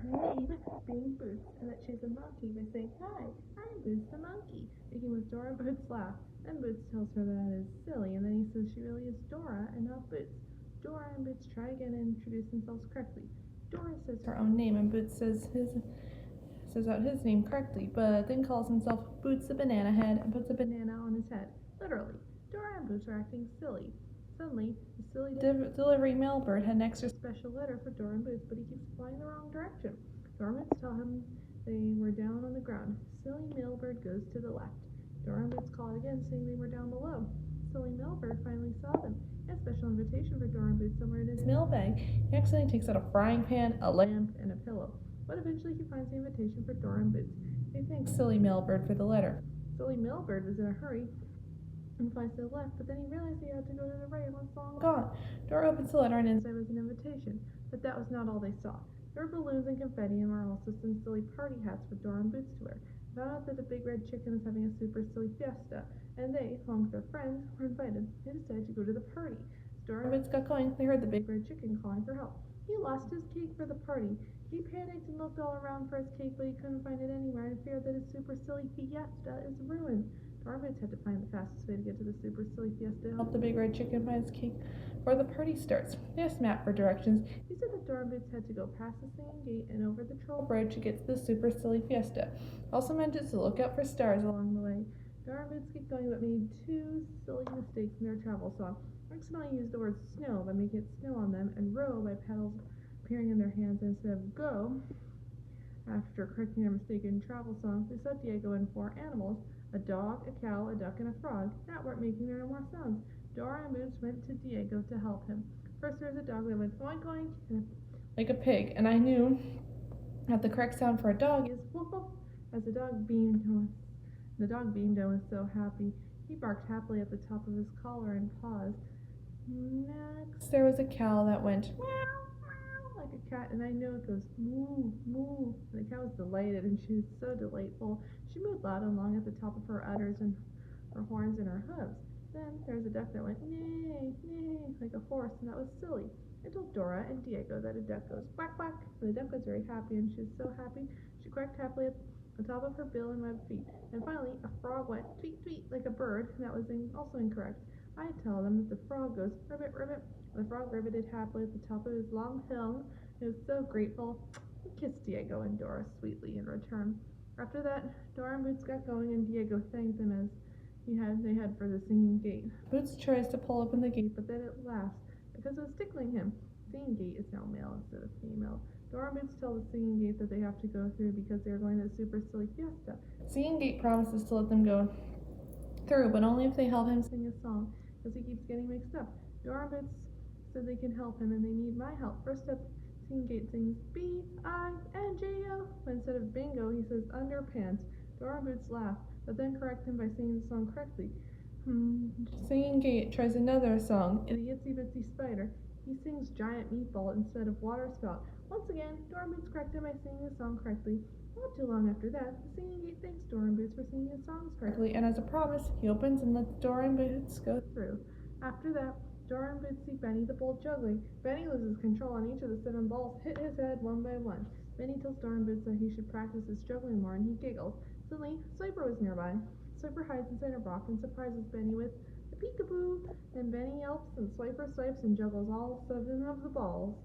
about her name being Boots, and that she's a monkey by saying, "Hi, I'm Boots the monkey," making Miss Dora and Boots laugh. Then Boots tells her that is silly, and then he says she really is Dora and not Boots. Dora and Boots try again and introduce themselves correctly. Dora says her own name, and Boots says out his name correctly, but then calls himself Boots the Banana Head and puts a banana on his head. Literally. Dora and Boots are acting silly. Suddenly, the silly delivery mailbird had an extra special letter for Dora and Boots, but he keeps flying the wrong direction. Dora and Boots tell him they were down on the ground. Silly mailbird goes to the left. Dora and Boots call again, saying they were down below. Silly mailbird finally saw them. He had a special invitation for Dora and Boots somewhere in his mailbag. He accidentally takes out a frying pan, a lamp, and a pillow. But eventually he finds the invitation for Dora and Boots. He thanks Silly mailbird for the letter. Silly mailbird was in a hurry and flies to the left, but then he realized he had to go to the right once long gone. Dora opens the letter, and inside was an invitation, but that was not all they saw. There were balloons and confetti, and were also some silly party hats for Dora and Boots to wear. They found out that the Big Red Chicken was having a Super Silly Fiesta, and they, along with their friends, were invited. They decided to go to the party. As Dora and Boots got going, they heard the Big Red Chicken calling for help. He lost his cake for the party. He panicked and looked all around for his cake, but he couldn't find it anywhere, and feared that his Super Silly Fiesta is ruined. Dora and Boots had to find the fastest way to get to the Super Silly Fiesta and help the Big Red Chicken find his cake before the party starts. They asked Matt for directions. He said that Dora and Boots had to go past the Singing Gate and over the Troll Bridge to get to the Super Silly Fiesta. Also mentioned to look out for stars along the way. Dora and Boots kept going, but made two silly mistakes in their travel song. Accidentally used the word snow by making it snow on them, and row by petals appearing in their hands instead of go. After correcting their mistaken travel song, they saw Diego and four animals, a dog, a cow, a duck, and a frog, that weren't making their more sounds. Dora and Boots went to Diego to help him. First there was a dog that went oink oink like a pig, and I knew that the correct sound for a dog is woof woof. As the dog beamed and was so happy. He barked happily at the top of his collar and paws. Next there was a cow that went meow meow like a cat, and I know it goes moo moo. The cow was delighted, and she was so delightful. She moved loud and long at the top of her udders and her horns and her hooves. Then there was a duck that went neigh neigh like a horse, and that was silly. I told Dora and Diego that a duck goes quack quack, and the duck was very happy, and she was so happy she quacked happily at the top of her bill and webbed feet. And finally a frog went tweet tweet like a bird, and that was also incorrect. I tell them that the frog goes ribbit ribbit. The frog ribbited happily at the top of his long tongue. He was so grateful. He kissed Diego and Dora sweetly in return. After that, Dora and Boots got going, and Diego thanked them as they had for the Singing Gate. Boots tries to pull open the gate, but then it laughs because it was tickling him. The Singing Gate is now male instead of female. Dora and Boots tell the Singing Gate that they have to go through because they are going to the Super Silly Fiesta. The Singing Gate promises to let them go through, but only if they help him sing a song, because he keeps getting mixed up. Dora and Boots said they can help him, and they need my help. First up, Singing Gate sings B-I-N-G-O, but instead of bingo, he says underpants. Dora and Boots laugh, but then correct him by singing the song correctly. Singing Gate tries another song, the Itsy Bitsy Spider. He sings giant meatball instead of water spout. Once again, Dora and Boots correct him by singing the song correctly. Not too long after that, the Singing Gate thanks Dora and Boots for singing his songs correctly, and as a promise, he opens and lets Dora and Boots go through. After that, Dora and Boots see Benny the Bull juggling. Benny loses control, and each of the 7 balls hit his head one by one. Benny tells Dora and Boots that he should practice his juggling more, and he giggles. Suddenly, Swiper was nearby. Swiper hides inside a rock and surprises Benny with a peekaboo. Then Benny yelps, and Swiper swipes and juggles all 7 of the balls.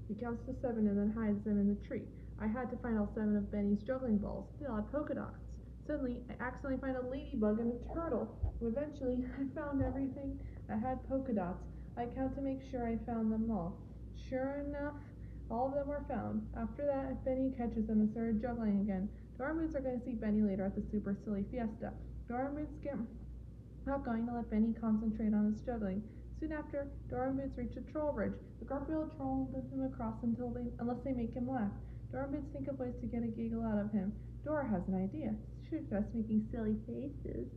He counts to 7 and then hides them in the tree. I had to find all 7 of Benny's juggling balls. They all had polka dots. Suddenly, I accidentally find a ladybug and a turtle. Eventually, I found everything that had polka dots. I count to make sure I found them all. Sure enough, all of them were found. After that, Benny catches them and started juggling again. Dora and Boots are going to see Benny later at the Super Silly Fiesta. Dora and Boots get not going to let Benny concentrate on his juggling. Soon after, Dora and Boots reach a troll bridge. The grumpy old troll won't let them across unless they make him laugh. Dora and Boots think of ways to get a giggle out of him. Dora has an idea. She suggests making silly faces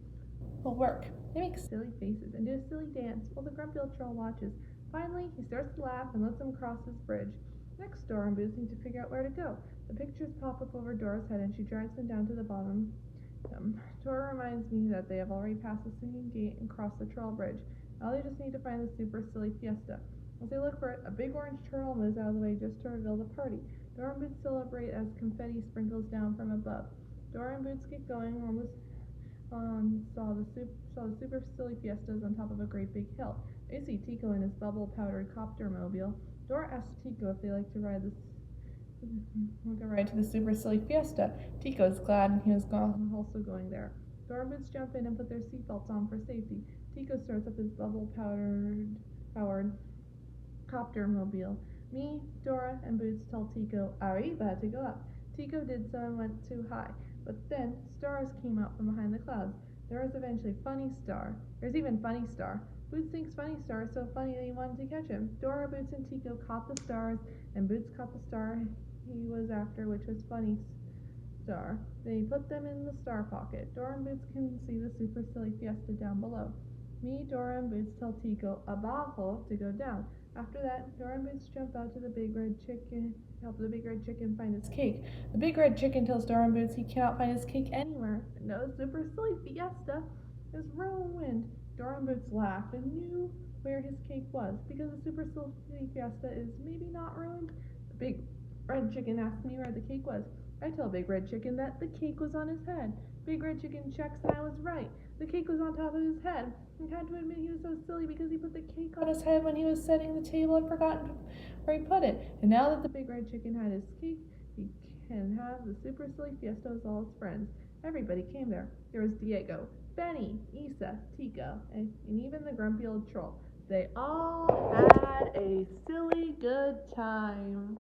will work. They make silly faces and do a silly dance while the grumpy old troll watches. Finally, he starts to laugh and lets them cross his bridge. Next, Dora and Boots need to figure out where to go. The pictures pop up over Dora's head, and she drags them down to the bottom. Dora reminds me that they have already passed the Singing Gate and crossed the troll bridge. Now they just need to find the Super Silly Fiesta. As they look for it, a big orange turtle moves out of the way just to reveal the party. Dora and Boots celebrate as confetti sprinkles down from above. Dora and Boots get going, almost saw the Super Silly Fiestas on top of a great big hill. They see Tico in his bubble-powdered copter mobile. Dora asks Tico if they like to ride to the Super Silly Fiesta. Tico is glad and he is also going there. Dora and Boots jump in and put their seatbelts on for safety. Tico starts up his bubble-powered copter mobile. Me, Dora, and Boots tell Tico Arriba had to go up. Tico did so and went too high. But then stars came out from behind the clouds. There was eventually Funny Star. There's even Funny Star. Boots thinks Funny Star is so funny that he wanted to catch him. Dora, Boots, and Tico caught the stars, and Boots caught the star he was after, which was Funny Star. They put them in the star pocket. Dora and Boots can see the Super Silly Fiesta down below. Me, Dora, and Boots tell Tico abajo to go down. After that, Dora and Boots jump out to the big red chicken, help the big red chicken find his cake. The big red chicken tells Dora and Boots he cannot find his cake anywhere. No Super Silly Fiesta is ruined. Dora and Boots laughed and knew where his cake was. Because the Super Silly Fiesta is maybe not ruined, the big red chicken asked me where the cake was. I tell Big Red Chicken that the cake was on his head. Big Red Chicken checks and I was right. The cake was on top of his head. I had to admit he was so silly because he put the cake on his head when he was setting the table and forgotten where he put it. And now that the Big Red Chicken had his cake, he can have the Super Silly Fiesta with all his friends. Everybody came there. There was Diego, Benny, Isa, Tico, and even the grumpy old troll. They all had a silly good time.